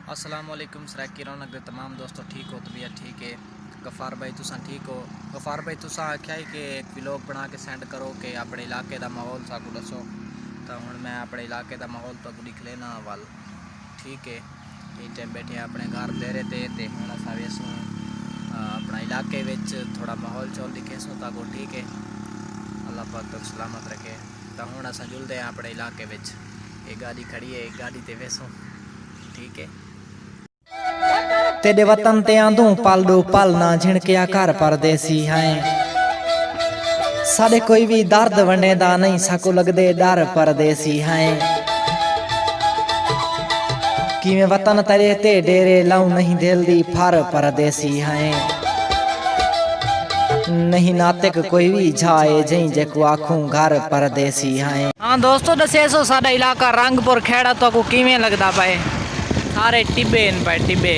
अस्सलामुअलैकुम सराक की रौनक दे तमाम दोस्तों ठीक हो तबीयत ठीक है। गफ़ार भाई तुसा ठीक हो। गफ़ार भाई तुसा आख्या ही कि एक व्लॉग बना के सेंड करो कि अपने इलाके का माहौल साकू दसो। तो हुण मैं अपने इलाके का माहौल तो दिख लेना वाल ठीक है। इस टाइम बैठे अपने घर डेरे ते हुण असां वेसूं अपना इलाके विच थोड़ा माहौल चौल दिखेसूं ताको ठीक है। अल्लाह पाक तक सलामत रखे। तो हुण असां जुलदे हैं अपने इलाके विच। एक गाड़ी खड़ी है, एक गाड़ी ते वेसूं ठीक है। तेरे वतन ते आंदू पल दो पल ना झिणकिया कर परदेसी हैं। साडे कोई भी दर्द वंडेदा नहीं साकू लगदे डर परदेसी हैं। किवें वतन तेरे ते डेरे लाऊं नहीं दिल दी फर परदेसी हैं। नहीं नातिक कोई भी जाए जई जेको आखूं घर परदेसी हैं। हाँ दोस्तों दसेसो साडा इलाका रंगपुर खेड़ा तो को किवें लगदा पाए। सारे टिब्बे न पाए टिब्बे।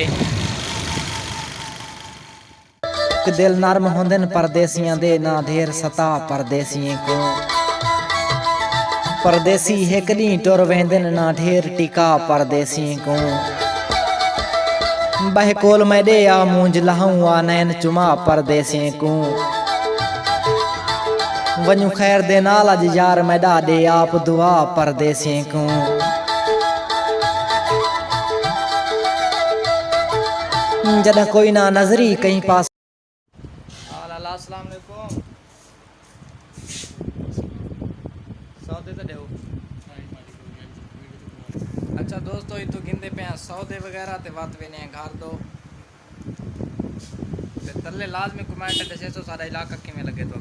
दिल नरम होंदन परदेसियां दे ना ढेर सता परदेसियों को। परदेसी एक दी टुर वेंदन ना ढेर टिका परदेसियों को। बह कोल मैडे आ मूंज लहूं आ नैन चुमा परदेसियों को। वनु खैर दे नाल अज यार मैडा दे आप दुआ परदेसियों को। जदा कोई ना नजरी कहीं पास। अस्सलाम वालेकुम। सौदे तो देओ। अच्छा दोस्तों इतो गिनते पे सौदे वगैरह ते बात भी नहीं घर दो ते तल्ले लाजमी कमेंट दसे तो सारा इलाका किवें लगे तो।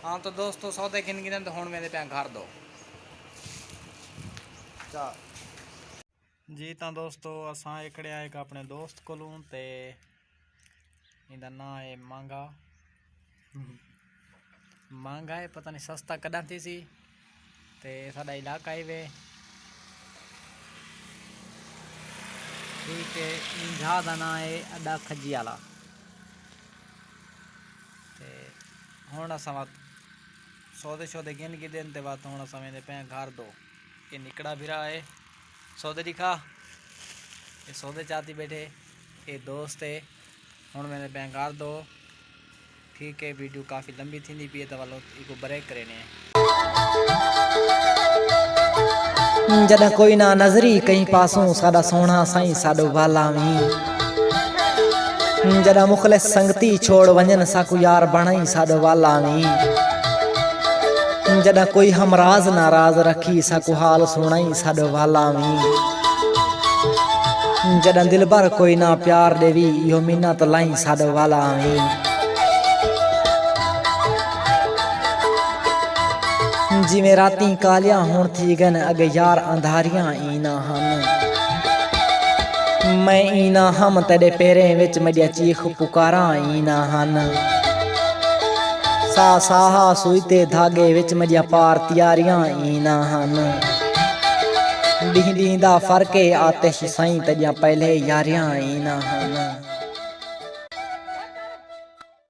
हाँ तो दोस्तों सौदे गिन गिन तो हुण मेरे पे घर दो जी। तो दोस्तों असां एकड़े आए अपने दोस्त कोलों ते इंदा ना है मांगा मांगा है पता नहीं सस्ता कदा थी सी ते साडा इलाका ही वे ठीक है। इंझा दा ना है अड्डा खजी वाला ते हुण असां सौदे शौदे गिन गिन ते बाद हुण असां वेंदे पे घर दो। ये निकड़ा भिरा है सौदे दिखा ये सौदे चाहती बैठे ये दोस्त है। हुण मैंने पे घर दो ठीक है। वीडियो काफ़ी लंबी थी पी तो वालो इको ब्रेक करेने जदा कोई ना नजरी कहीं पासों साडा सोना साईं साडो वालावी। जदा मुखलिस संगती छोड़ वंजन साकू यार बणाई साडो वालावी। जदा कोई हमराज नाराज रखी साकू हाल सुनाई साडो वालावी। जदा दिल भर कोई ना प्यार देवी यो मिन्नत लाई साडो वालावी। जिवें राती कालियां होण थी गन अगे यार अंधारियां ईना हन। मैं ईना हम तेरे पैरें विच मेरिया चीख पुकारा ईना हन। सा साहा सुईते धागे विच मेरिया पार तियारियां ईना हन। ॾींह ॾींह दा फर्क आतिश साईं तेरिया पहले यारियां ईना हन।